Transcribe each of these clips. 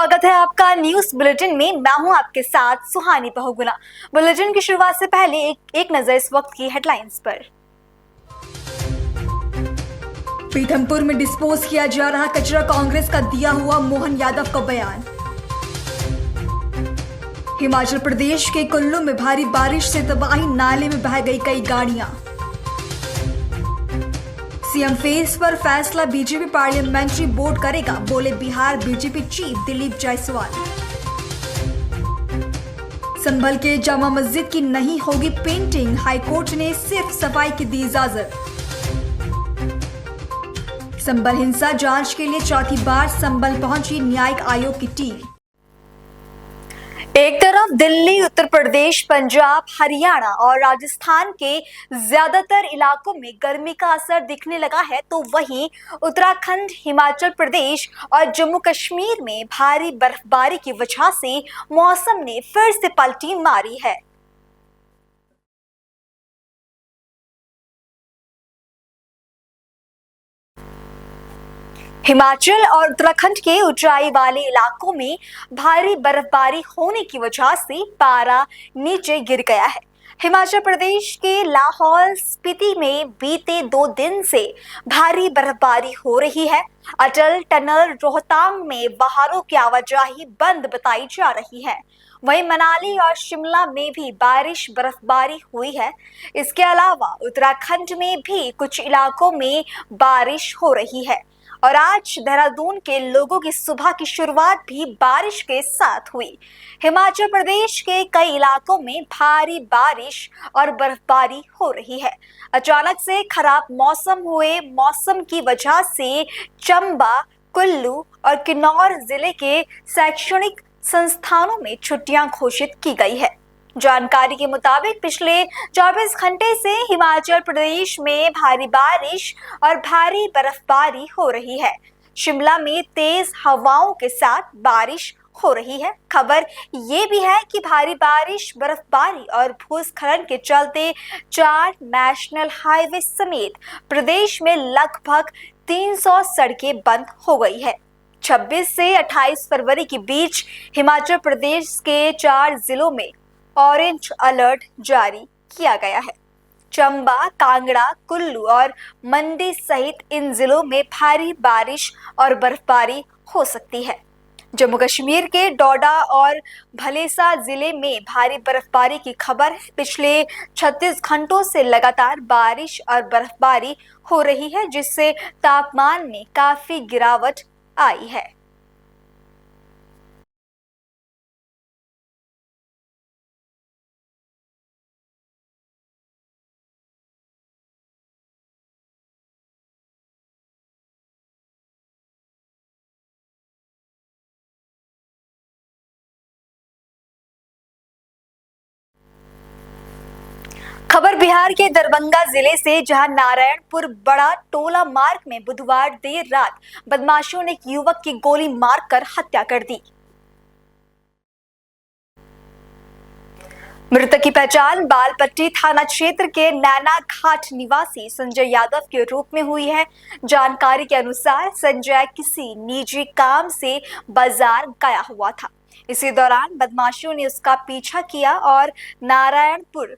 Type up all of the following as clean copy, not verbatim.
स्वागत है आपका न्यूज बुलेटिन में। मैं हूं आपके साथ सुहानी बहुगुना। बुलेटिन की शुरुआत से पहले एक नजर इस वक्त की हेडलाइंस पर। पीथमपुर में डिस्पोज किया जा रहा कचरा, कांग्रेस का दिया हुआ मोहन यादव का बयान। हिमाचल प्रदेश के कुल्लू में भारी बारिश से तबाही, नाले में बह गई कई गाड़ियां। सीएम फेस पर फैसला बीजेपी पार्लियामेंट्री बोर्ड करेगा, बोले बिहार बीजेपी चीफ दिलीप जायसवाल। संभल के जामा मस्जिद की नहीं होगी पेंटिंग, हाईकोर्ट ने सिर्फ सफाई की दी इजाजत। संभल हिंसा जांच के लिए चौथी बार संभल पहुंची न्यायिक आयोग की टीम। एक तरफ दिल्ली, उत्तर प्रदेश, पंजाब, हरियाणा और राजस्थान के ज्यादातर इलाकों में गर्मी का असर दिखने लगा है, तो वहीं उत्तराखंड, हिमाचल प्रदेश और जम्मू कश्मीर में भारी बर्फबारी की वजह से मौसम ने फिर से पलटी मारी है। हिमाचल और उत्तराखंड के ऊंचाई वाले इलाकों में भारी बर्फबारी होने की वजह से पारा नीचे गिर गया है। हिमाचल प्रदेश के लाहौल स्पीति में बीते 2 दिन से भारी बर्फबारी हो रही है। अटल टनल रोहतांग में वाहनों की आवाजाही बंद बताई जा रही है। वहीं मनाली और शिमला में भी बारिश बर्फबारी हुई है। इसके अलावा उत्तराखंड में भी कुछ इलाकों में बारिश हो रही है और आज देहरादून के लोगों की सुबह की शुरुआत भी बारिश के साथ हुई। हिमाचल प्रदेश के कई इलाकों में भारी बारिश और बर्फबारी हो रही है। अचानक से खराब मौसम की वजह से चंबा, कुल्लू और किन्नौर जिले के शैक्षणिक संस्थानों में छुट्टियां घोषित की गई है। जानकारी के मुताबिक पिछले 24 घंटे से हिमाचल प्रदेश में भारी बारिश और भारी बर्फबारी हो रही है। शिमला में तेज हवाओं के साथ बारिश हो रही है। खबर ये भी है कि भारी बारिश, बर्फबारी और भूस्खलन के चलते 4 नेशनल हाईवे समेत प्रदेश में लगभग 300 सड़कें बंद हो गई है। 26 से 28 फरवरी के बीच हिमाचल प्रदेश के 4 जिलों में ऑरेंज अलर्ट जारी किया गया है। चंबा, कांगड़ा, कुल्लू और मंडी सहित इन जिलों में भारी बारिश और बर्फबारी हो सकती है। जम्मू कश्मीर के डोडा और भलेसा जिले में भारी बर्फबारी की खबर है। पिछले 36 घंटों से लगातार बारिश और बर्फबारी हो रही है, जिससे तापमान में काफी गिरावट आई है। खबर बिहार के दरभंगा जिले से, जहां नारायणपुर बड़ा टोला मार्ग में बुधवार देर रात बदमाशों ने एक युवक की गोली मारकर हत्या कर दी। मृतक की पहचान बालपट्टी थाना क्षेत्र के नैना घाट निवासी संजय यादव के रूप में हुई है। जानकारी के अनुसार संजय किसी निजी काम से बाजार गया हुआ था। इसी दौरान बदमाशों ने उसका पीछा किया और नारायणपुर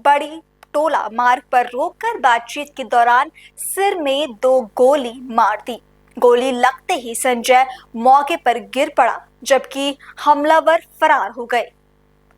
बड़ी टोला मार्ग पर रोककर बातचीत के दौरान सिर में 2 गोली मार दी। गोली लगते ही संजय मौके पर गिर पड़ा, जबकि हमलावर फरार हो गए।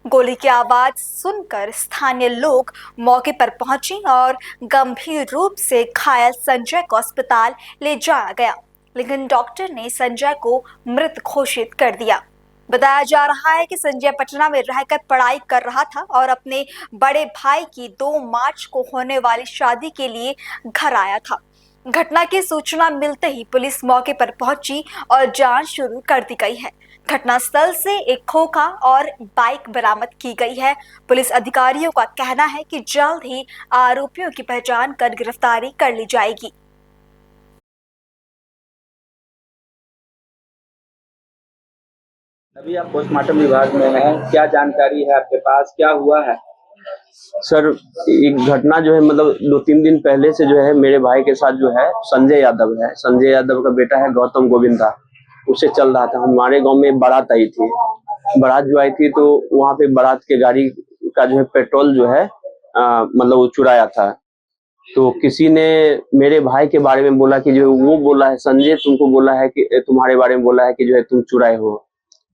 गोली की आवाज सुनकर स्थानीय लोग मौके पर पहुंचे और गंभीर रूप से घायल संजय को अस्पताल ले जाया गया, लेकिन डॉक्टर ने संजय को मृत घोषित कर दिया। बताया जा रहा है कि संजय पटना में रहकर पढ़ाई कर रहा था और अपने बड़े भाई की 2 मार्च को होने वाली शादी के लिए घर आया था। घटना की सूचना मिलते ही पुलिस मौके पर पहुंची और जांच शुरू कर दी गई है। घटनास्थल से एक खोखा और बाइक बरामद की गई है। पुलिस अधिकारियों का कहना है कि जल्द ही आरोपियों की पहचान कर गिरफ्तारी कर ली जाएगी। अभी आप पोस्टमार्टम विभाग में हैं, क्या जानकारी है आपके पास, क्या हुआ है? सर, एक घटना जो है मतलब 2-3 दिन पहले से जो है मेरे भाई के साथ जो है संजय यादव का बेटा है गौतम गोविंदा, उससे चल रहा था। हमारे गांव में बारात आई थी, बारात जो आई थी तो वहां पे बारात के गाड़ी का जो है पेट्रोल जो है मतलब वो चुराया था। तो किसी ने मेरे भाई के बारे में बोला कि जो वो बोला है संजय तुमको बोला है कि तुम्हारे बारे में बोला है कि जो है तुम चुराए हो।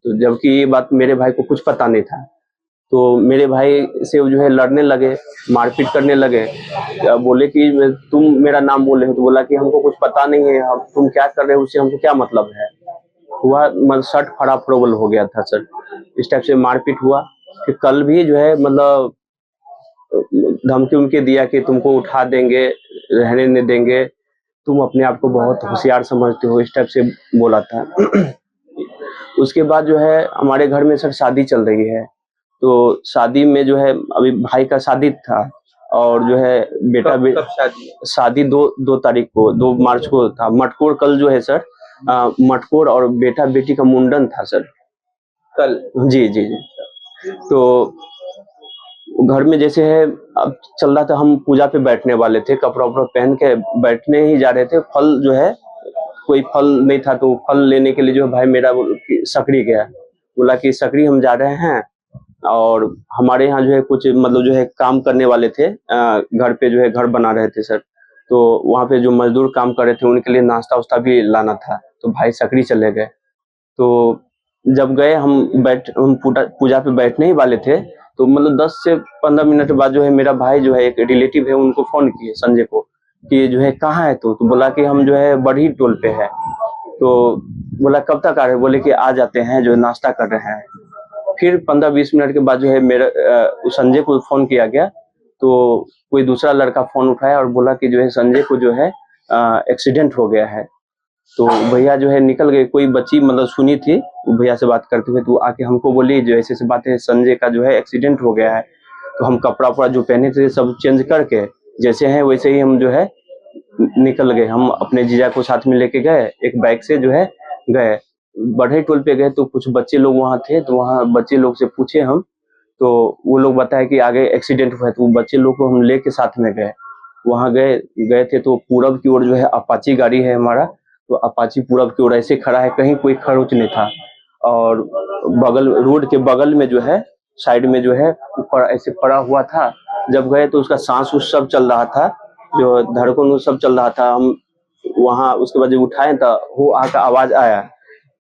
तो जबकि ये बात मेरे भाई को कुछ पता नहीं था। तो मेरे भाई से जो है लड़ने लगे, मारपीट करने लगे। बोले कि तुम मेरा नाम बोले हो। तो बोला कि हमको कुछ पता नहीं है, हम तुम क्या कर रहे हो उससे हमको क्या मतलब है। हुआ मतलब शर्ट फड़ा प्रॉब्लम हो गया था सर, इस टाइप से मारपीट हुआ। फिर कल भी जो है मतलब धमकी उमकी दिया कि तुमको उठा देंगे, रहने नहीं देंगे, तुम अपने आप को बहुत होशियार समझते हो, इस टाइप से बोला था। उसके बाद जो है हमारे घर में सर शादी चल रही है। तो शादी में जो है अभी भाई का शादी था और जो है कब शादी? शादी 2 तारीख को, 2 मार्च को था। मटकोर कल जो है सर मटकोर और बेटा बेटी का मुंडन था सर कल। जी जी जी। तो घर में जैसे है अब चल रहा था, हम पूजा पे बैठने वाले थे, कपड़ा उपड़ा पहन के बैठने ही जा रहे थे। फल जो है कोई फल नहीं था तो फल लेने के लिए जो है भाई मेरा सकरी गया, बोला कि सकरी हम जा रहे हैं। और हमारे यहाँ जो है कुछ मतलब जो है काम करने वाले थे, घर पे जो है घर बना रहे थे सर। तो वहाँ पे जो मजदूर काम कर रहे थे उनके लिए नाश्ता उस्ता भी लाना था। तो भाई सकरी चले गए। तो जब गए हम पूजा पे बैठने ही वाले थे तो मतलब 10 से 15 मिनट बाद जो है मेरा भाई जो है एक रिलेटिव है उनको फोन किए संजय को कि जो है कहाँ है तो बोला कि हम जो है बड़ी टोल पे है। तो बोला कब तक आ रहे, बोले कि आ जाते हैं, जो नाश्ता कर रहे हैं। फिर 15-20 मिनट के बाद जो है मेरा संजय को फोन किया गया। तो कोई दूसरा लड़का फोन उठाया और बोला कि जो है संजय को जो है एक्सीडेंट हो गया है। तो भैया जो है निकल गए, कोई बच्ची मतलब सुनी थी भैया से बात करते हुए, तो आके हमको बोली जो ऐसे बात है संजय का जो है एक्सीडेंट हो गया है। तो हम कपड़ा उपड़ा जो पहने थे सब चेंज करके जैसे हैं वैसे ही हम जो है निकल गए। हम अपने जीजा को साथ में लेके गए, एक बाइक से जो है गए। बढ़ई टोल पे गए तो कुछ बच्चे लोग वहाँ थे, तो वहाँ बच्चे लोग से पूछे हम, तो वो लोग बताए कि आगे एक्सीडेंट हुआ है। तो बच्चे लोग को हम लेके साथ में गए। वहाँ गए थे तो पूरब की ओर जो है अपाची गाड़ी है हमारा, तो अपाची पूरब की ओर ऐसे खड़ा है, कहीं कोई खरोच नहीं था। और बगल रोड के बगल में जो है साइड में जो है ऊपर ऐसे पड़ा हुआ था। जब गए तो उसका सांस उस सब चल रहा था, जो धड़कन वो सब चल रहा था। हम वहाँ उसके बाद जब उठाए तो वो आका आवाज आया,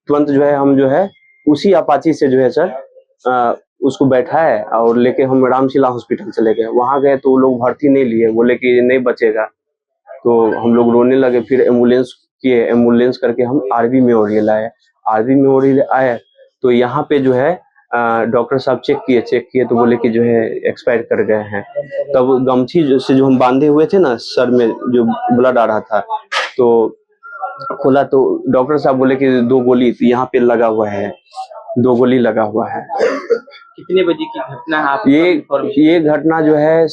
तुरंत जो है हम जो है उसी अपाची से जो है सर उसको बैठाए और लेके हम रामशिला हॉस्पिटल चले गए। वहाँ गए तो वो लोग भर्ती नहीं लिए, बोले कि नहीं बचेगा। तो हम लोग रोने लगे। फिर एम्बुलेंस किए, एम्बुलेंस करके हम आरबी मेमोरियल आए। आरबी मेमोरियल आए तो यहाँ पे जो है डॉक्टर साहब चेक किए तो बोले कि जो है एक्सपायर कर गए हैं। तब गमछी से जो हम बांधे हुए थे ना सर में, जो ब्लड आ रहा था, तो खोला तो डॉक्टर साहब बोले कि 2 गोली यहाँ पे लगा हुआ है, 2 गोली लगा हुआ है। कितने बजे की घटना है? आप ये घटना जो है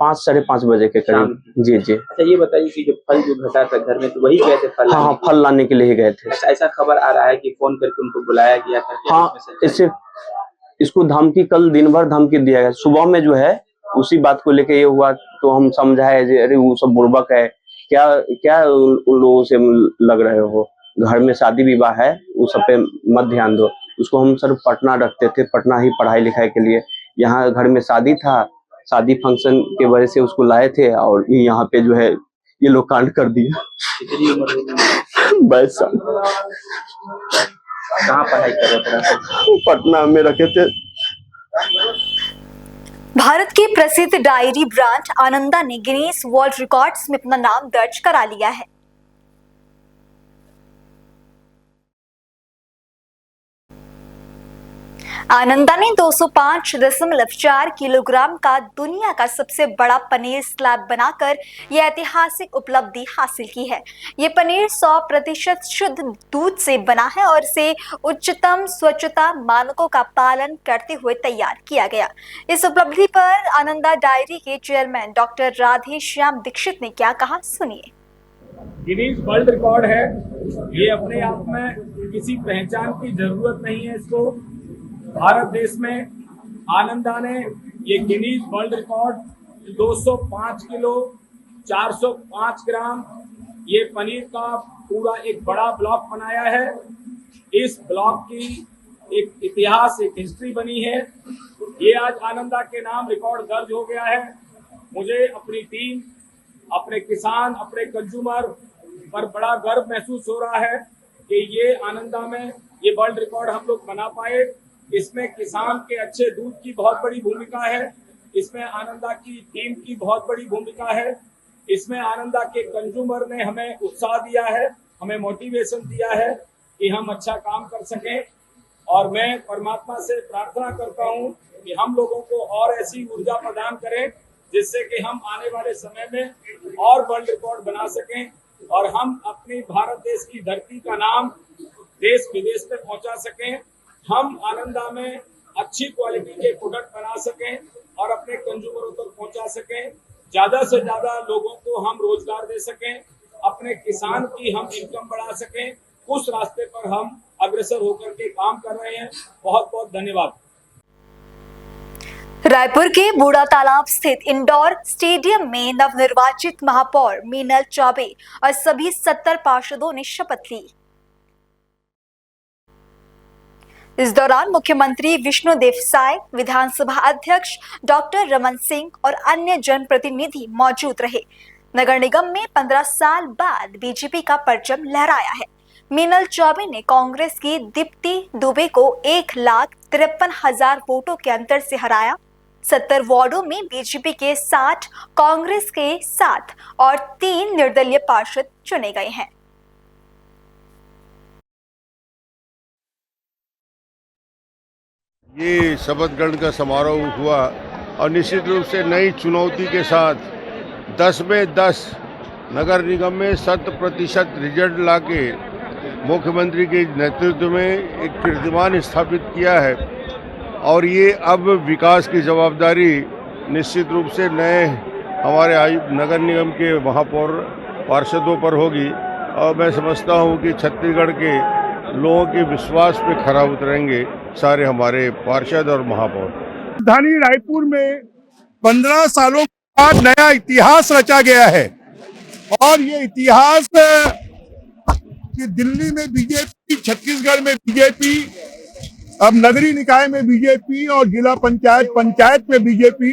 5 साढ़े 5 बजे के करीब। जी जी। अच्छा ये बताइए कि जो फल जो घटा था घर में, तो वही गए थे फल? हाँ, फल लाने के लिए ही गए थे। अच्छा, ऐसा खबर आ रहा है कि फोन करके उनको बुलाया गया था? हाँ, इसको धमकी कल दिन भर धमकी दिया गया। सुबह में जो है उसी बात को लेके ये हुआ तो हम समझाए अरे वो सब बुर्बक है, क्या क्या उन लोगों से लग रहे हो, घर में शादी विवाह है, वो सब पे मत ध्यान दो। उसको हम सर पटना रखते थे, पटना ही पढ़ाई लिखाई के लिए। यहाँ घर में शादी था, शादी फंक्शन के वजह से उसको लाए थे और यहाँ पे जो है ये लोग कांड कर दिया। 22 साल। कहाँ पढ़ाई कर रहे थे? पटना में रखे थे। भारत के प्रसिद्ध डायरी ब्रांड आनंदा ने गिनीज वर्ल्ड रिकॉर्ड्स में अपना नाम दर्ज करा लिया है। आनंदा ने 205.4 किलोग्राम का दुनिया का सबसे बड़ा पनीर स्लैब बनाकर यह ऐतिहासिक उपलब्धि हासिल की है। ये पनीर 100% शुद्ध दूध से बना है और इसे उच्चतम स्वच्छता मानकों का पालन करते हुए तैयार किया गया। इस उपलब्धि पर आनंदा डायरी के चेयरमैन डॉक्टर राधेश्याम दीक्षित ने क्या कहा, सुनिए। गिनीज वर्ल्ड रिकॉर्ड है, ये अपने आप में किसी पहचान की जरूरत नहीं है। इसको भारत देश में आनंदा ने ये गिनीज वर्ल्ड रिकॉर्ड 205 किलो 405 ग्राम ये पनीर का पूरा एक बड़ा ब्लॉक बनाया है इस ब्लॉक की एक इतिहास, एक हिस्ट्री बनी है। ये आज आनंदा के नाम रिकॉर्ड दर्ज हो गया है। मुझे अपनी टीम, अपने किसान, अपने कंज्यूमर पर बड़ा गर्व महसूस हो रहा है कि ये आनंदा में ये वर्ल्ड रिकॉर्ड हम लोग बना पाए। इसमें किसान के अच्छे दूध की बहुत बड़ी भूमिका है, इसमें आनंदा की टीम की बहुत बड़ी भूमिका है, इसमें आनंदा के कंज्यूमर ने हमें उत्साह दिया है, हमें मोटिवेशन दिया है कि हम अच्छा काम कर सकें। और मैं परमात्मा से प्रार्थना करता हूं कि हम लोगों को और ऐसी ऊर्जा प्रदान करें जिससे कि हम आने वाले समय में और वर्ल्ड रिकॉर्ड बना सकें और हम अपनी भारत देश की धरती का नाम देश विदेश में पहुंचा सकें। हम आनंदा में अच्छी क्वालिटी के प्रोडक्ट बना सकें और अपने कंज्यूमरों तक पहुंचा सकें। ज्यादा से ज्यादा लोगों को हम रोजगार दे सकें, अपने किसान की हम इनकम बढ़ा सकें। उस रास्ते पर हम अग्रसर होकर के काम कर रहे हैं। बहुत बहुत धन्यवाद। रायपुर के बूढ़ा तालाब स्थित इंडोर स्टेडियम में नवनिर्वाचित महापौर मीनल चौबे और सभी 70 पार्षदों ने शपथ ली। इस दौरान मुख्यमंत्री विष्णुदेव साय, विधानसभा अध्यक्ष डॉक्टर रमन सिंह और अन्य जनप्रतिनिधि मौजूद रहे। नगर निगम में 15 साल बाद बीजेपी का परचम लहराया है। मीनल चौबे ने कांग्रेस की दीप्ति दुबे को 1,53,000 वोटों के अंतर से हराया। 70 वार्डों में बीजेपी के 60, कांग्रेस के 7 और 3 निर्दलीय पार्षद चुने गए हैं। ये शपथ ग्रहण का समारोह हुआ और निश्चित रूप से नई चुनौती के साथ 10 में 10 नगर निगम में 100% रिजल्ट लाके मुख्यमंत्री के नेतृत्व में एक कीर्तिमान स्थापित किया है। और ये अब विकास की जवाबदारी निश्चित रूप से नए हमारे नगर निगम के महापौर पार्षदों पर होगी। और मैं समझता हूँ कि छत्तीसगढ़ के लोगों के विश्वास पे खरा उतरेंगे सारे हमारे पार्षद और महापौर। राजधानी रायपुर में 15 सालों के बाद नया इतिहास रचा गया है और ये इतिहास कि दिल्ली में बीजेपी, छत्तीसगढ़ में बीजेपी, अब नगरीय निकाय में बीजेपी और जिला पंचायत में बीजेपी,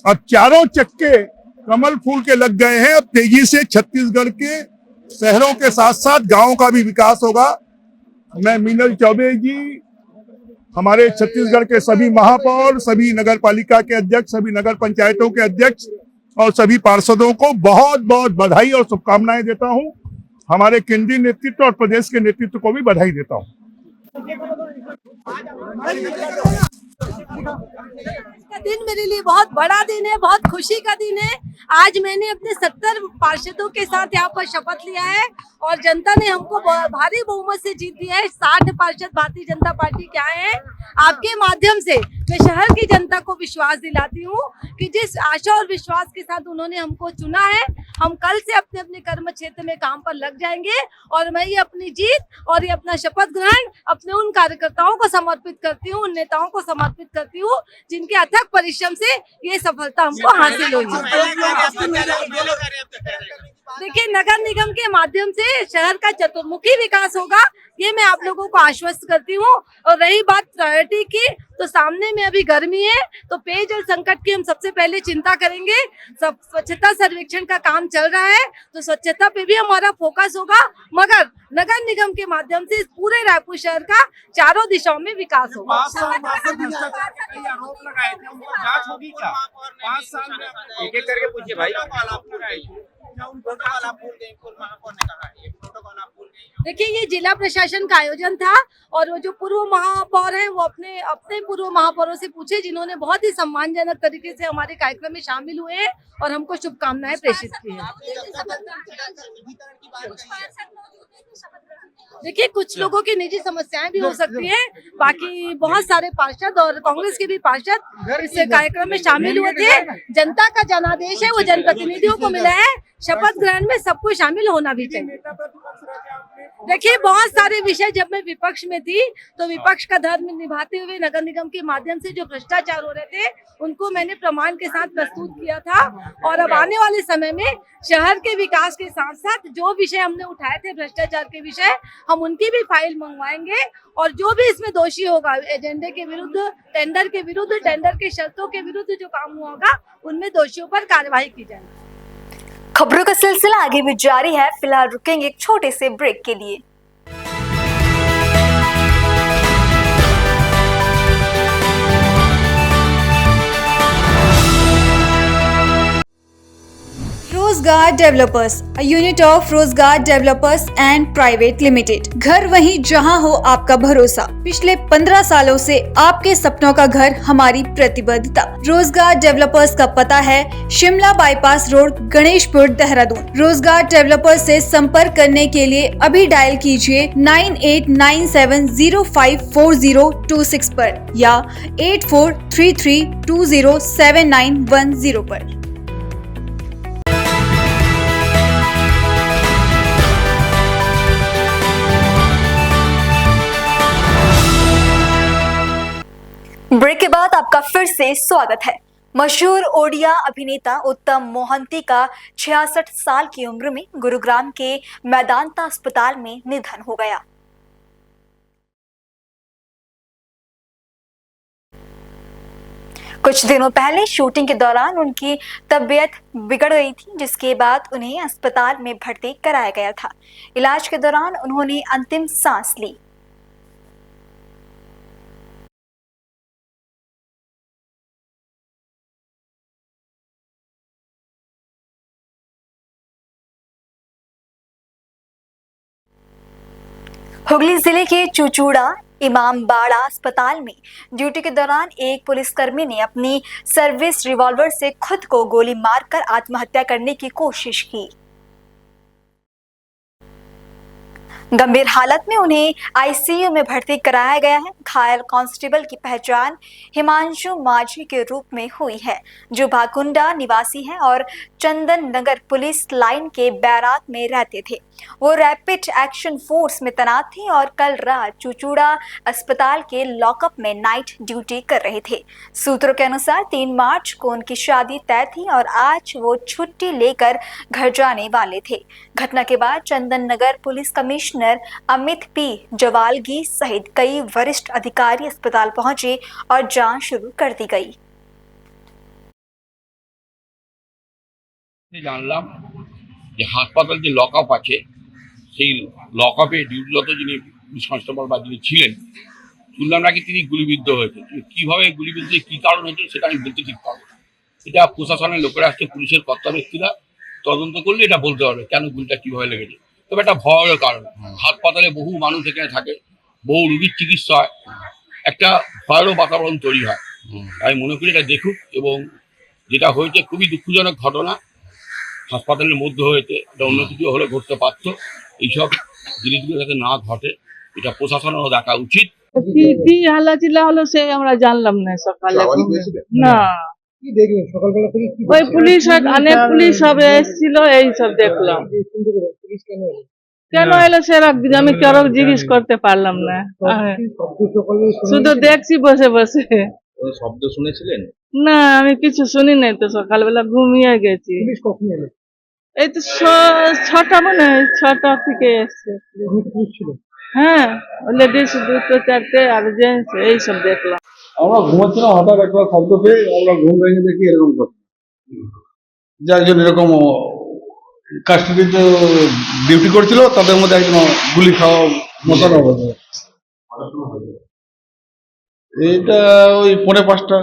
अब चारों चक्के कमल फूल के लग गए हैं। अब तेजी से छत्तीसगढ़ के शहरों के साथ साथ गांवों का भी विकास होगा। मैं मीनल चौबे जी, हमारे छत्तीसगढ़ के सभी महापौर, सभी नगर पालिका के अध्यक्ष, सभी नगर पंचायतों के अध्यक्ष और सभी पार्षदों को बहुत बहुत बधाई और शुभकामनाएं देता हूं। हमारे केंद्रीय नेतृत्व और प्रदेश के नेतृत्व को भी बधाई देता हूं। का दिन मेरे लिए बहुत बड़ा दिन है, बहुत खुशी का दिन है। आज मैंने अपने 70 पार्षदों के साथ यहाँ पर शपथ लिया है और जनता ने हमको भारी बहुमत से जीत दिया है। 60 पार्षद भारतीय जनता पार्टी के आए हैं। आपके माध्यम से मैं शहर की जनता को विश्वास दिलाती हूँ कि जिस आशा और विश्वास के साथ उन्होंने हमको चुना है, हम कल से अपने अपने कर्म क्षेत्र में काम पर लग जाएंगे। और मैं ये अपनी जीत और ये अपना शपथ ग्रहण अपने उन कार्यकर्ताओं को समर्पित करती हूँ, उन नेताओं को समर्पित करती हूँ जिनके अथक परिश्रम से ये सफलता हमको हासिल हुई। देखिए, नगर निगम के माध्यम से शहर का चतुर्मुखी विकास होगा, ये मैं आप लोगों को आश्वस्त करती हूँ। और रही बात प्रायोरिटी की, तो सामने में अभी गर्मी है तो पेयजल संकट की हम सबसे पहले चिंता करेंगे। सब स्वच्छता सर्वेक्षण का काम चल रहा है तो स्वच्छता पे भी हमारा फोकस होगा, मगर नगर निगम के माध्यम से इस पूरे रायपुर शहर का चारों दिशाओं में विकास होगा। एक एक करके पूछिए भाई। देखिए, ये जिला प्रशासन का आयोजन था और वो जो पूर्व महापौर हैं वो अपने पूर्व महापौरों से पूछे जिन्होंने बहुत ही सम्मानजनक तरीके से हमारे कार्यक्रम में शामिल हुए हैं और हमको शुभकामनाएं प्रेषित की हैं। देखिए, कुछ लोगों की निजी समस्याएं भी हो सकती हैं, बाकी बहुत सारे पार्षद और कांग्रेस के भी पार्षद इस कार्यक्रम में शामिल हुए थे। जनता का जनादेश है, वो जनप्रतिनिधियों को मिला है। शपथ ग्रहण में सबको शामिल होना भी चाहिए। देखिए, बहुत सारे विषय जब मैं विपक्ष में थी तो विपक्ष का धर्म निभाते हुए नगर निगम के माध्यम से जो भ्रष्टाचार हो रहे थे उनको मैंने प्रमाण के साथ प्रस्तुत किया था। और अब आने वाले समय में शहर के विकास के साथ साथ जो विषय हमने उठाए थे भ्रष्टाचार के विषय, हम उनकी भी फाइल मंगवाएंगे और जो भी इसमें दोषी होगा, एजेंडे के विरुद्ध, टेंडर के विरुद्ध, टेंडर के शर्तों के विरुद्ध जो काम हुआ होगा उनमें दोषियों पर कार्रवाई की जाएगी। खबरों का सिलसिला आगे भी जारी है। फिलहाल रुकेंगे एक छोटे से ब्रेक के लिए। रोजगार डेवलपर्स, अ यूनिट ऑफ रोजगार डेवलपर्स एंड प्राइवेट लिमिटेड। घर वहीं जहां हो आपका भरोसा। पिछले 15 सालों से आपके सपनों का घर हमारी प्रतिबद्धता। रोजगार डेवलपर्स का पता है शिमला बाईपास रोड, गणेशपुर, देहरादून। रोजगार डेवलपर्स से संपर्क करने के लिए अभी डायल कीजिए 9897054026 पर या 8433207910 पर। ब्रेक के बाद आपका फिर से स्वागत है। मशहूर ओडिया अभिनेता उत्तम मोहंती का 66 साल की उम्र में गुरुग्राम के मैदांता अस्पताल में निधन हो गया। कुछ दिनों पहले शूटिंग के दौरान उनकी तबीयत बिगड़ गई थी, जिसके बाद उन्हें अस्पताल में भर्ती कराया गया था। इलाज के दौरान उन्होंने अंतिम सांस ली। हुगली जिले के चुचूड़ा इमामबाड़ा अस्पताल में ड्यूटी के दौरान एक पुलिसकर्मी ने अपनी सर्विस रिवॉल्वर से खुद को गोली मारकर आत्महत्या करने की कोशिश की। गंभीर हालत में उन्हें आईसीयू में भर्ती कराया गया है। घायल कांस्टेबल की पहचान हिमांशु माझी के रूप में हुई है, जो भाकुंडा निवासी हैं और चंदन नगर पुलिस लाइन के बैराक में रहते थे। वो रैपिड एक्शन फोर्स में तैनात थे और कल रात चुचूड़ा अस्पताल के लॉकअप में नाइट ड्यूटी कर रहे थे। सूत्रों के अनुसार 3 मार्च को उनकी शादी तय थी और आज वो छुट्टी लेकर घर जाने वाले थे। घटना के बाद Chandan Nagar police commissioner Amit P जवालगी सहित कई वरिष्ठ अधिकारी अस्पताल पहुंचे और जांच शुरू कर दी गई। জানলাম যে হাসপাতাল যে লকআপ আছে সেই লকআপে ডিউটিরত যিনি পুলিশ কনস্টেবল বা যিনি ছিলেন শুনলাম নাকি তিনি গুলিবিদ্ধ হয়েছে। কিভাবে গুলিবিদ্ধ, কি কারণ হয়েছে সেটা আমি বলতে ঠিক পারবো না। এটা প্রশাসনের লোকেরা আসছে, পুলিশের কর্তা ব্যক্তিরা তদন্ত করলে এটা বলতে পারবে কেন গুলিটা কিভাবে লেগেছে। তবে একটা ভয়ের কারণ, হাসপাতালে বহু মানুষ এখানে থাকে, বহু রোগীর চিকিৎসা হয়, একটা ভয়েরও বাতাবরণ তৈরি হয়। আমি মনে করি এটা দেখুক, এবং যেটা হয়েছে খুবই দুঃখজনক ঘটনা। হাসপাতালের মধ্যে হয়েছে, এটা অন্য কিছু হলে ঘটতে পারতো। এইসব জিনিসগুলো যাতে না ঘটে এটা প্রশাসনেরও দেখা উচিত। কি হাল্লাচিল্লা হলো সে আমরা জানলাম না সকালে। না ওই পুলিশ, অনেক পুলিশ সব এসেছিল, এই সব দেখলাম। কেন এলো সেরা আমি কারো জিজ্ঞেস করতে পারলাম না, শুধু দেখছি বসে বসে। শব্দ শুনেছিলেন? না, আমি কিছু শুনি নাই তো, সকালবেলা ঘুমিয়ে গেছি। এই তো 6টা মানে 6টা থেকে এসছে। হ্যাঁ, লেডিস 2-4টে আর জেন্টস এই সব দেখলাম। আমরা ঘুমাচ্ছিলাম, হঠাৎ একটা শব্দ পেয়ে আমরা ঘুম ভেঙে দেখি এরকম ঘটনা, যে একজন এরকম কাস্টডিতে ডিউটি করছিল, তাদের মধ্যে একজন গুলি খাওয়া মতন অবস্থা। এইটা ওই 4:30টা।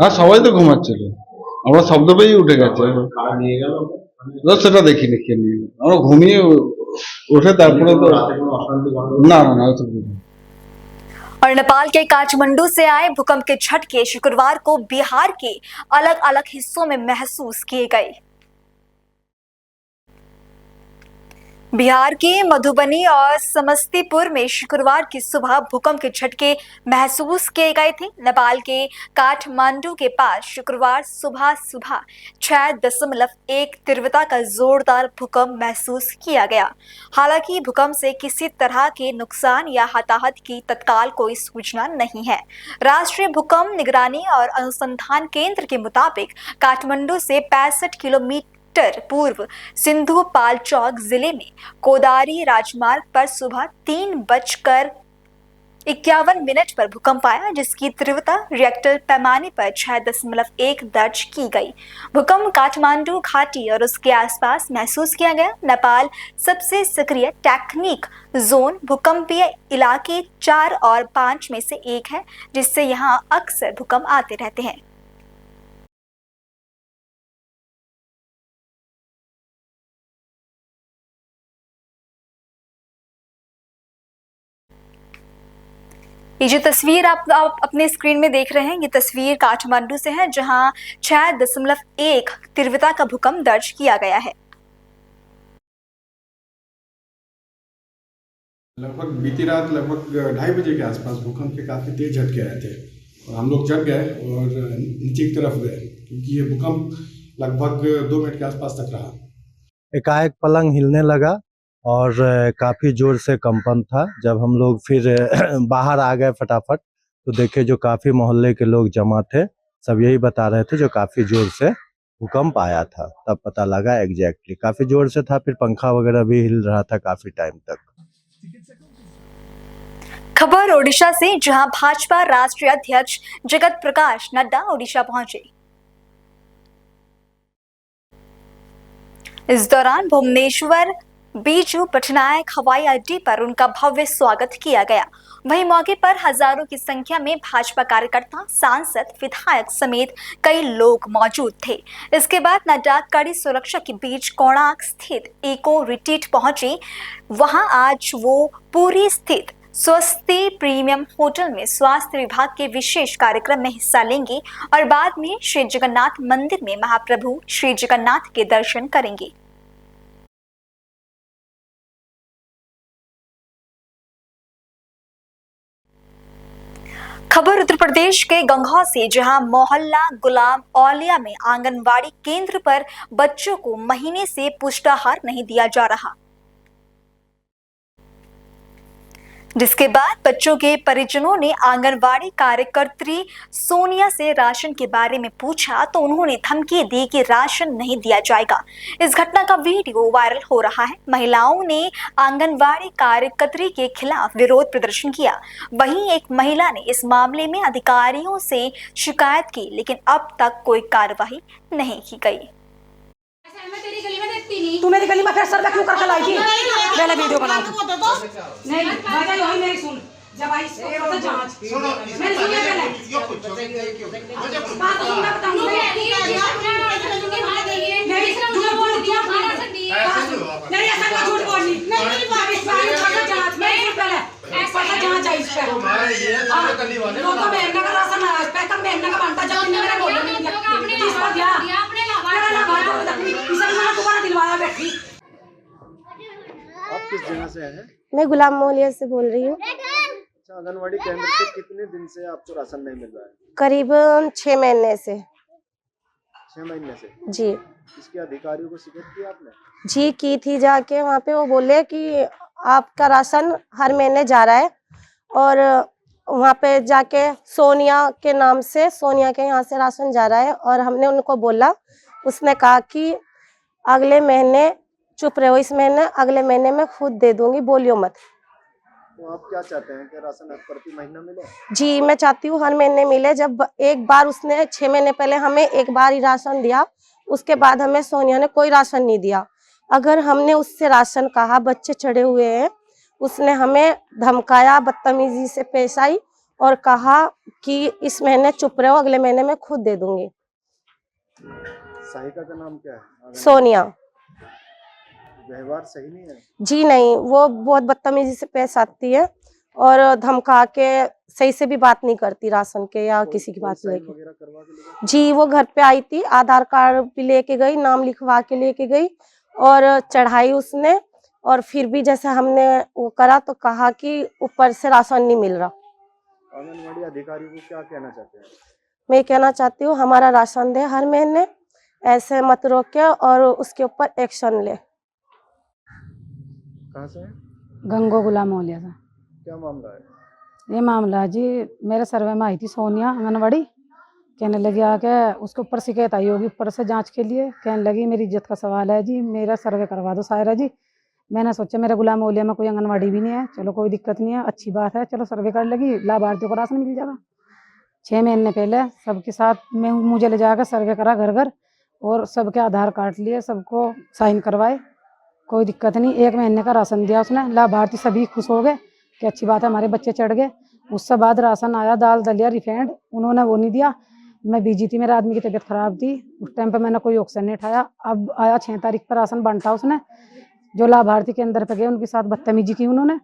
হ্যাঁ, সবাই তো ঘুমাচ্ছিল, আমরা শব্দ পেয়েই উঠে গেছে। সেটা দেখিনি, কে নিয়ে আমরা ঘুমিয়ে उठे तारपरे तो ना और नेपाल के काठमांडू से आए भूकंप के झटके शुक्रवार को बिहार के अलग अलग हिस्सों में महसूस किए गए। बिहार के मधुबनी और समस्तीपुर में शुक्रवार की सुबह भूकंप के झटके महसूस किए गए थे। नेपाल के काठमांडू के पास शुक्रवार सुबह 6.1 तीव्रता का जोरदार भूकंप महसूस किया गया। हालांकि भूकंप से किसी तरह के नुकसान या हताहत की तत्काल कोई सूचना नहीं है। राष्ट्रीय भूकंप निगरानी और अनुसंधान केंद्र के मुताबिक काठमांडू से 65 किलोमीटर पूर्व सिंधुपाल चौक जिले में कोदारी राजमार्ग पर सुबह 3:51 पर भूकंप आया, जिसकी तीव्रता रिएक्टर पैमाने पर 6.1 दर्ज की गई। भूकंप काठमांडू घाटी और उसके आसपास महसूस किया गया। नेपाल सबसे सक्रिय टेक्टोनिक जोन भूकंपीय इलाके 4 और 5 में से एक है, जिससे यहाँ अक्सर भूकंप आते रहते हैं। ये जो तस्वीर आप अपने स्क्रीन में देख रहे हैं, ये तस्वीर काठमांडू से है, जहां 6.1 तीव्रता का भूकंप दर्ज किया गया है। लगभग बीती रात लगभग 2:30 बजे के आसपास भूकंप के काफ़ी तेज झटके आए थे और हम लोग जग गए और नीचे की तरफ गए, क्योंकि ये भूकंप लगभग 2 मिनट के आसपास तक रहा। एकाएक पलंग हिलने लगा और काफ़ी ज़ोर से कंपन था। जब हम लोग फिर बाहर आ गए फटाफट, तो देखे जो काफ़ी मोहल्ले के लोग जमा थे, सब यही बता रहे थे जो काफ़ी ज़ोर से भूकंप आया था। तब पता लगा एग्जैक्टली काफ़ी ज़ोर से था, फिर पंखा वगैरह भी हिल रहा था काफ़ी टाइम तक। खबर ओडिशा से, जहां भाजपा राष्ट्रीय अध्यक्ष जगत प्रकाश नड्डा ओडिशा पहुंचे। इस दौरान भुवनेश्वर बीजू पटनायक हवाई अड्डे पर उनका भव्य स्वागत किया गया। वहीं मौके पर हजारों की संख्या में भाजपा कार्यकर्ता, सांसद, विधायक समेत कई लोग मौजूद थे। इसके बाद नड्डा कड़ी सुरक्षा के बीच कोणार्क स्थित इको रिट्रीट पहुंचे। वहां आज वो पुरी स्थित स्वस्ति प्रीमियम होटल में स्वास्थ्य विभाग के विशेष कार्यक्रम में हिस्सा लेंगे और बाद में श्री जगन्नाथ मंदिर में महाप्रभु श्री जगन्नाथ के दर्शन करेंगे। खबर उत्तर प्रदेश के गंगौर से, जहां मोहल्ला गुलाम औलिया में आंगनवाड़ी केंद्र पर बच्चों को महीने से पुष्टाहार नहीं दिया जा रहा, जिसके बाद बच्चों के परिजनों ने आंगनवाड़ी कार्यकर्त्री सोनिया से राशन के बारे में पूछा तो उन्होंने धमकी दी कि राशन नहीं दिया जाएगा। इस घटना का वीडियो वायरल हो रहा है। महिलाओं ने आंगनवाड़ी कार्यकर्त्री के खिलाफ विरोध प्रदर्शन किया। वहीं एक महिला ने इस मामले में अधिकारियों से शिकायत की, लेकिन अब तक कोई कार्रवाई नहीं की गई। तू मेरी गली में फिर सर पे क्यों करके लाई थी? पहले वीडियो बना नहीं भाई यही मेरी सुन, जब आई तो जांच मेरी सुनिए पहले बात सुन, मैं बताऊंगी मेरी झूठ बोल दिया नहीं, ऐसा का झूठ बोलनी नहीं, इस बारे में जांच में पहले ऐसा जांच आई इस पर वो तो महीने का राशन आया पे तक महीने का बनता, जब मेरे बोलने नहीं इस पर दिया आप किस जगह से हैं? मैं गुलाम मोहल्ले से बोल रही हूँ। अच्छा, आंगनवाड़ी केंद्र से कितने दिन से आपको राशन नहीं मिल रहा है? करीबन 6 महीने से। 6 महीने से? जी। इसके अधिकारियों को शिकायत की आपने? जी की थी, जाके वहाँ पे वो बोले कि आपका राशन हर महीने जा रहा है, और वहाँ पे जाके सोनिया के नाम से, सोनिया के यहाँ से राशन जा रहा है, और हमने उनको बोला, उसने कहा कि अगले महीने चुप रहो, इस महीने अगले महीने में खुद दे दूंगी, बोलियो मत। तो आप क्या चाहते हैं कि राशन प्रति महीना मिले? जी, मैं चाहती हूँ हर महीने मिले। जब एक बार उसने 6 महीने पहले हमें एक बार ही राशन दिया, उसके बाद हमें सोनिया ने कोई राशन नहीं दिया। अगर हमने उससे राशन कहा, बच्चे चढ़े हुए हैं, उसने हमें धमकाया, बदतमीजी से पेश आई और कहा कि इस महीने चुप रहो, अगले महीने में खुद दे दूंगी। सहायिका का नाम क्या है? सोनिया। व्यवहार सही नहीं है? जी नहीं, वो बहुत बदतमीजी से पेश आती है और धमका के सही से भी बात नहीं करती राशन के या किसी की बात लेके। जी, वो घर पे आई थी, आधार कार्ड भी लेके गई, नाम लिखवा के लेके गई और चढ़ाई उसने और फिर भी जैसे हमने वो करा तो कहा कि ऊपर से राशन नहीं मिल रहा। आंगनवाड़ी अधिकारी को क्या कहना चाहते हैं? मैं कहना चाहती हूँ हमारा राशन दे हर महीने, ऐसे मत रोके और उसके ऊपर एक्शन ले। कहाँ से हैं? गंगो गुलाम मोलिया था। क्या मामला है? ये मामला जी, मेरे सर्वे में आई थी सोनिया आंगनवाड़ी, कहने लगी आके उसके ऊपर शिकायत आई होगी ऊपर से जांच के लिए, कहने लगी मेरी इज्जत का सवाल है जी, मेरा सर्वे करवा दो सायरा जी। मैंने सोचा मेरे गुलाम मोलिया में कोई आंगनवाड़ी भी नहीं है, चलो कोई दिक्कत नहीं है, अच्छी बात है, चलो सर्वे कर लगी, लाभार्थियों को राशन मिल जाएगा। 6 महीने पहले सबके साथ में मुझे ले जाकर सर्वे करा घर घर, और सबके आधार कार्ड लिए, सबको साइन करवाए, कोई दिक्कत नहीं। 1 महीने का राशन दिया उसने, लाभार्थी सभी खुश हो गए कि अच्छी बात है हमारे बच्चे चढ़ गए। उससे बाद राशन आया, दाल दलिया रिफाइंड, उन्होंने वो नहीं दिया। मैं बिजी थी, मेरे आदमी की तबीयत खराब थी, उस टाइम पे मैंने कोई ऑक्सीजन नहीं उठाया। अब आया 6 तारीख पर राशन बांटा उसने, जो लाभार्थी के अंदर पे गए उनके साथ बदतमीजी की उन्होंने,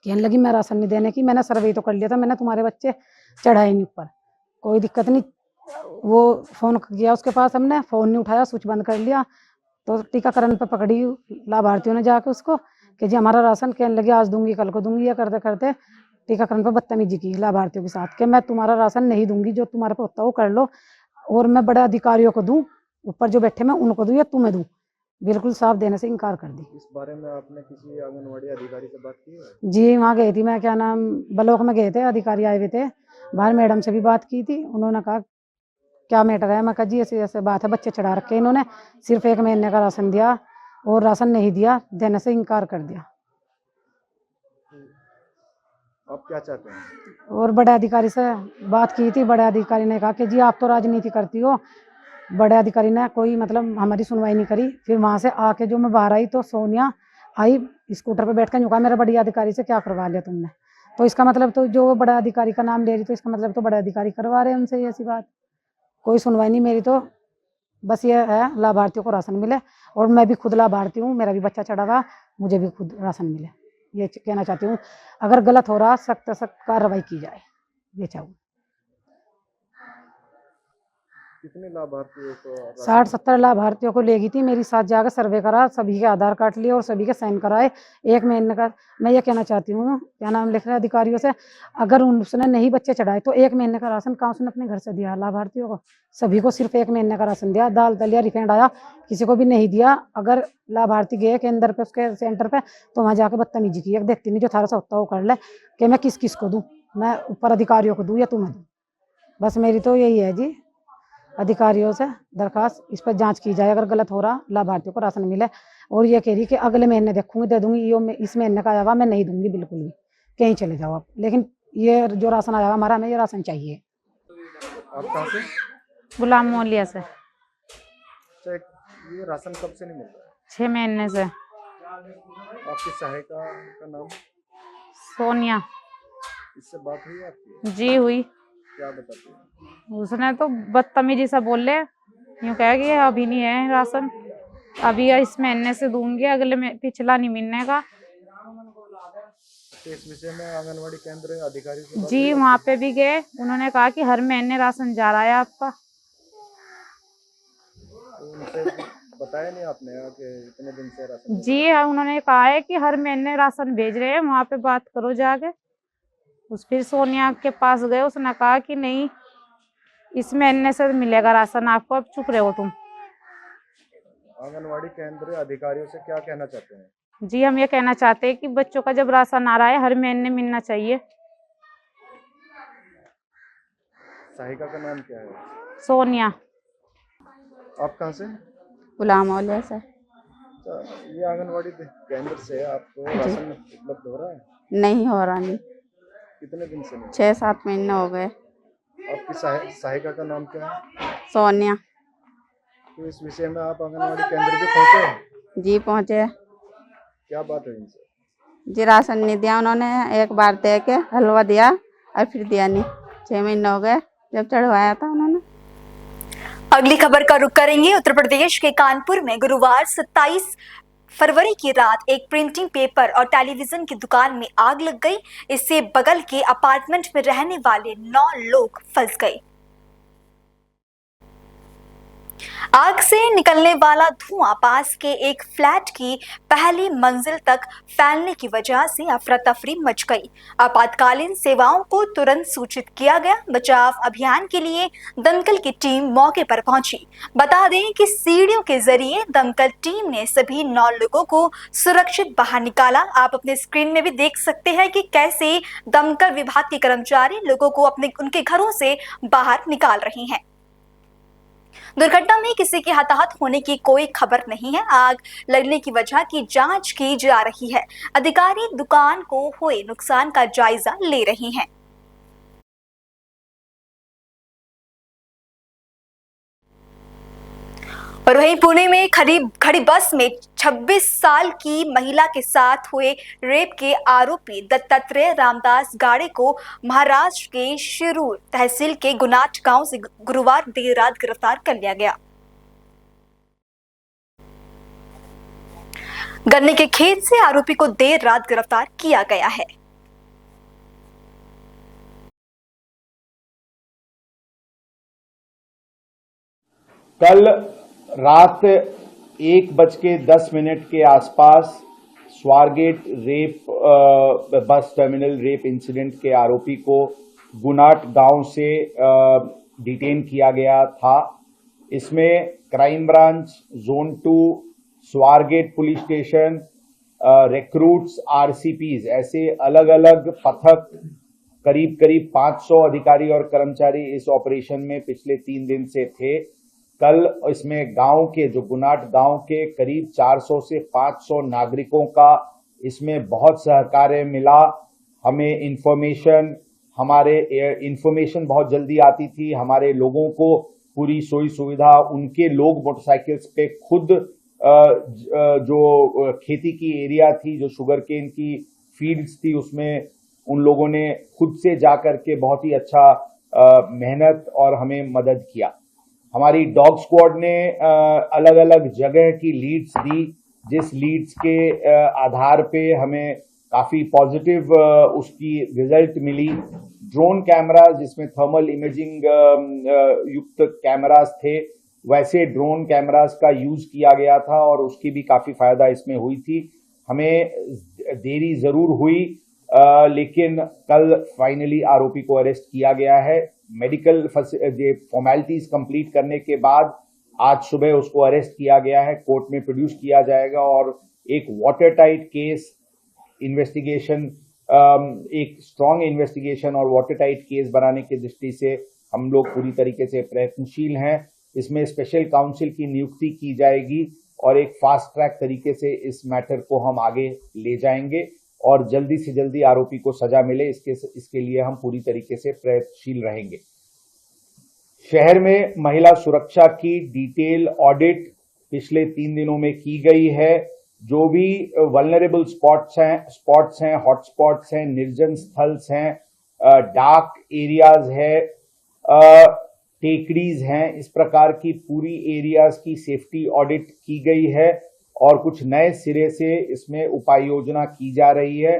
कहने लगी मैं राशन नहीं देने की, मैंने सर्वे तो कर लिया था, मैंने तुम्हारे बच्चे चढ़ाए नहीं ऊपर, कोई दिक्कत नहीं। वो फ़ोन किया उसके पास, हमने फ़ोन नहीं उठाया, स्विच बंद कर लिया। तो टीकाकरण पे पकड़ी लाभार्थियों ने जाके उसको कि जी हमारा राशन, कहने लगे आज दूंगी कल को दूंगी, या करते करते टीकाकरण पे बदतमीजी की लाभार्थियों के साथ कि मैं तुम्हारा राशन नहीं दूंगी, जो तुम्हारे पे होता है वो कर लो, और मैं बड़े अधिकारियों को दूं, ऊपर जो बैठे मैं उनको दूं या तुम्हें दूं, बिल्कुल साफ देने से इनकार कर दी। इस बारे में आपने किसी आंगनवाड़ी अधिकारी से बात की है? जी वहाँ गई थी मैं, क्या नाम, ब्लॉक में गए थे, अधिकारी आए हुए थे बाहर, मैडम से भी बात की थी, उन्होंने कहा क्या मैटर है, मैं कहा जी ऐसे ऐसे बात है, बच्चे चढ़ा रखे इन्होंने, सिर्फ 1 महीने का राशन दिया और राशन नहीं दिया, देने से इनकार कर दिया। आप क्या चाहते हैं? और बड़े अधिकारी से बात की थी, बड़े अधिकारी ने कहा कि जी आप तो राजनीति करती हो, बड़े अधिकारी ने कोई मतलब हमारी सुनवाई नहीं करी। फिर वहाँ से आके जो मैं बाहर आई तो सोनिया आई स्कूटर पे बैठ कर, कहा मेरे बड़ी अधिकारी से क्या करवा लिया तुमने, तो इसका मतलब तो जो बड़ा अधिकारी का नाम ले रही, तो इसका मतलब तो बड़े अधिकारी करवा रहे हैं उनसे ऐसी बात, कोई सुनवाई नहीं मेरी। तो बस ये है लाभार्थियों को राशन मिले, और मैं भी खुद लाभार्थी हूँ, मेरा भी बच्चा चढ़ा हुआ, मुझे भी खुद राशन मिले, ये कहना चाहती हूँ। अगर गलत हो रहा सख्त सख्त कार्रवाई की जाए, ये चाहूँ। कितने लाभार्थियों को? 60-70 लाभार्थियों को लेगी थी, मेरी साथ जाकर सर्वे करा, सभी के आधार कार्ड लिए और सभी के साइन कराए 1 महीने का। मैं ये कहना चाहती हूँ, क्या नाम लिख रहे हैं अधिकारियों से, अगर उसने नहीं बच्चे चढ़ाए तो 1 महीने का राशन कहाँ उसने अपने घर से दिया लाभार्थियों को? सभी को सिर्फ 1 महीने का राशन दिया, दाल दलिया रिफाइंड आया, किसी को भी नहीं दिया। अगर लाभार्थी गए केंद्र पे, उसके सेंटर पे, तो वहाँ जाकर बदतमीजी की, देखती नहीं जो थारा सा होता है वो कर ले, कि मैं किस किस को दूँ, मैं ऊपर अधिकारियों को दूँ या तुम्हें दूँ। बस मेरी तो यही है जी, अधिकारियों से दरखास्त, इस पर जांच की जाए, अगर गलत हो रहा लाभार्थियों को राशन मिले। और ये कह रही कि अगले महीने देखूंगी दे दूंगी, ये इस महीने का आया हुआ मैं नहीं दूंगी बिल्कुल भी, कहीं चले जाओ आप, लेकिन ये जो राशन आया हुआ हमारा, हमें ये राशन चाहिए। आप कहाँ से? गुलाम मोलिया से। ये राशन कब से नहीं मिल रहा है? 6 महीने से। आपकी सहायिका का नाम? सोनिया। इससे बात हुई आपकी? जी हुई। क्या बताती है? उसने तो बदतमीजी से बोले, यूँ कहा कि अभी नहीं है राशन, अभी इस महीने से दूंगी, अगले में पिछला नहीं मिलने का। तो इस विषय में आंगनवाड़ी केंद्र अधिकारी से बात जी हुई? वहाँ पे भी गए, उन्होंने कहा कि हर महीने राशन जा रहा है आपका। तो उनसे बताया नहीं आपने कि इतने दिन से राशन? जी हाँ, उन्होंने कहा है कि हर महीने राशन भेज रहे हैं, वहाँ पे बात करो जाके। फिर सोनिया के पास गए, उसने कहा कि नहीं इस महीने से मिलेगा राशन आपको, अब चुप रहो तुम। आंगनवाड़ी केंद्र अधिकारियों से क्या कहना चाहते हैं? जी हम ये कहना चाहते हैं कि बच्चों का जब राशन आ रहा है हर महीने मिलना चाहिए। सहायिका का नाम क्या है? सोनिया। आप कहाँ से? गुलाम मोलिया से। ये आंगनवाड़ी केंद्र से आपको राशन उपलब्ध हो रहा है? नहीं हो रहा। नहीं। कितने दिन से नहीं? 6-7 महीने हो गए। आपकी सहायिका का नाम क्या है? सोनिया। तो इस विषय में आप आंगनवाड़ी केंद्र भी पहुँचे? जी पहुँचे। क्या बात है इनसे? जी राशन नहीं दिया उन्होंने, एक बार दे के हलवा दिया और फिर दिया नहीं। 6 महीने हो गए जब चढ़वाया था उन्होंने। अगली खबर का रुख करेंगे। उत्तर प्रदेश के कानपुर में गुरुवार 27 फरवरी की रात एक प्रिंटिंग पेपर और टेलीविजन की दुकान में आग लग गई। इससे बगल के अपार्टमेंट में रहने वाले 9 लोग फंस गए। आग से निकलने वाला धुआं पास के एक फ्लैट की पहली मंजिल तक फैलने की वजह से अफरा तफरी मच गई। आपातकालीन सेवाओं को तुरंत सूचित किया गया। बचाव अभियान के लिए दमकल की टीम मौके पर पहुंची। बता दें कि सीढ़ियों के जरिए दमकल टीम ने सभी 9 लोगों को सुरक्षित बाहर निकाला। आप अपने स्क्रीन में भी देख सकते हैं कि कैसे दमकल विभाग के कर्मचारी लोगों को उनके घरों से बाहर निकाल रहे हैं। दुर्घटना में किसी के हताहत होने की कोई खबर नहीं है। आग लगने की वजह की जांच की जा रही है। अधिकारी दुकान को हुए नुकसान का जायजा ले रहे हैं। और वहीं पुणे में खड़ी बस में 26 साल की महिला के साथ हुए रेप के आरोपी दत्तात्रेय रामदास गाड़े को महाराष्ट्र के शिरूर तहसील के गुनाट गांव से गुरुवार देर रात गिरफ्तार कर लिया गया। गन्ने के खेत से आरोपी को देर रात गिरफ्तार किया गया है। कल रात 1:10 के आसपास Swargate rape bus terminal rape incident के आरोपी को गुनाट गांव से डिटेन किया गया था। इसमें crime branch zone 2, Swargate police station, recruits, RCPs ऐसे अलग अलग पथक करीब 500 अधिकारी और कर्मचारी इस ऑपरेशन में पिछले 3 दिन से थे। कल इसमें गांव के जो गुनाट गांव के करीब 400 से 500 नागरिकों का इसमें बहुत सहकार्य मिला। हमें इंफॉर्मेशन बहुत जल्दी आती थी। हमारे लोगों को पूरी सुविधा, उनके लोग मोटरसाइकिल्स पे खुद जो खेती की एरिया थी, जो शुगर केन की फील्ड्स थी, उसमें उन लोगों ने खुद से जाकर के बहुत ही अच्छा मेहनत और हमें मदद किया। हमारी डॉग स्क्वाड ने अलग अलग जगह की लीड्स दी, जिस लीड्स के आधार पे हमें काफी पॉजिटिव उसकी रिजल्ट मिली। ड्रोन कैमरास जिसमें थर्मल इमेजिंग युक्त कैमरास थे, वैसे ड्रोन कैमरास का यूज किया गया था और उसकी भी काफी फायदा इसमें हुई थी। हमें देरी जरूर हुई लेकिन कल फाइनली आरोपी को अरेस्ट किया गया है। मेडिकल फॉर्मेलिटीज कंप्लीट करने के बाद आज सुबह उसको अरेस्ट किया गया है, कोर्ट में प्रोड्यूस किया जाएगा और एक वाटर टाइट केस इन्वेस्टिगेशन, एक स्ट्रॉन्ग इन्वेस्टिगेशन और वाटर टाइट केस बनाने की दृष्टि से हम लोग पूरी तरीके से प्रयत्नशील हैं। इसमें स्पेशल काउंसिल की नियुक्ति की जाएगी और एक फास्ट ट्रैक तरीके से इस मैटर को हम आगे ले जाएंगे और जल्दी से जल्दी आरोपी को सजा मिले, इसके लिए हम पूरी तरीके से प्रयत्नशील रहेंगे। शहर में महिला सुरक्षा की डिटेल ऑडिट पिछले 3 दिनों में की गई है। जो भी वल्नरेबल स्पॉट्स हैं, हॉटस्पॉट्स हैं, निर्जन स्थल्स हैं, डार्क एरियाज है, टेकड़ीज हैं, इस प्रकार की पूरी एरियाज की सेफ्टी ऑडिट की गई है और कुछ नए सिरे से इसमें उपाय योजना की जा रही है।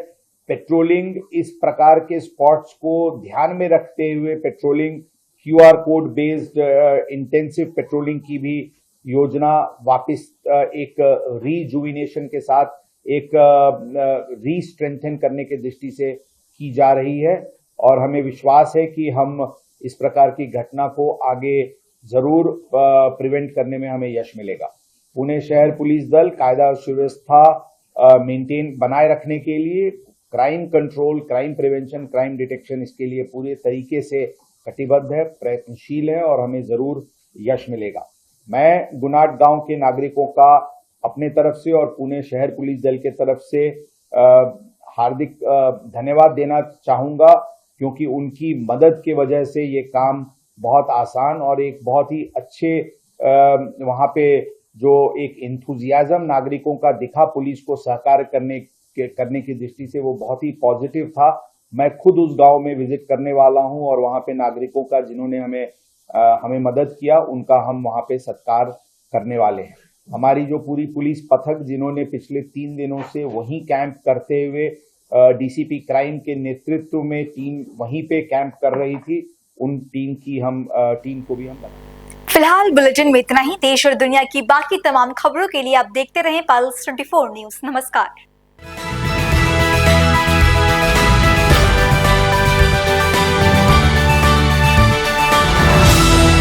पेट्रोलिंग, इस प्रकार के स्पॉट्स को ध्यान में रखते हुए patrolling, QR code based intensive patrolling की भी योजना वापस एक रीजुविनेशन के साथ एक रीस्ट्रेंथन करने की दृष्टि से की जा रही है और हमें विश्वास है कि हम इस प्रकार की घटना को आगे जरूर प्रिवेंट करने में हमें यश मिलेगा। पुणे शहर पुलिस दल कायदा और सुव्यवस्था बनाए रखने के लिए crime control, crime prevention, crime detection, इसके लिए पूरे तरीके से कटिबद्ध है, प्रयत्नशील है और हमें जरूर यश मिलेगा। मैं गुनाट गांव के नागरिकों का अपने तरफ से और पुणे शहर पुलिस दल के तरफ से हार्दिक धन्यवाद देना चाहूंगा, क्योंकि उनकी मदद के वजह से ये काम बहुत आसान और एक बहुत ही अच्छे वहां पे जो एक इंथुजियाज्म नागरिकों का दिखा पुलिस को सहकार करने की दृष्टि से, वो बहुत ही पॉजिटिव था। मैं खुद उस गांव में विजिट करने वाला हूं और वहां पे नागरिकों का जिन्होंने हमें मदद किया, उनका हम वहां पे सत्कार करने वाले हैं। हमारी जो पूरी पुलिस पथक जिन्होंने पिछले 3 दिनों से वहीं कैंप करते हुए डीसीपी क्राइम के नेतृत्व में टीम वहीं पे कैंप कर रही थी, उन टीम को भी हम फिलहाल बुलेटिन में इतना ही। देश और दुनिया की बाकी तमाम खबरों के लिए आप देखते रहें पल्स 24 न्यूज। नमस्कार।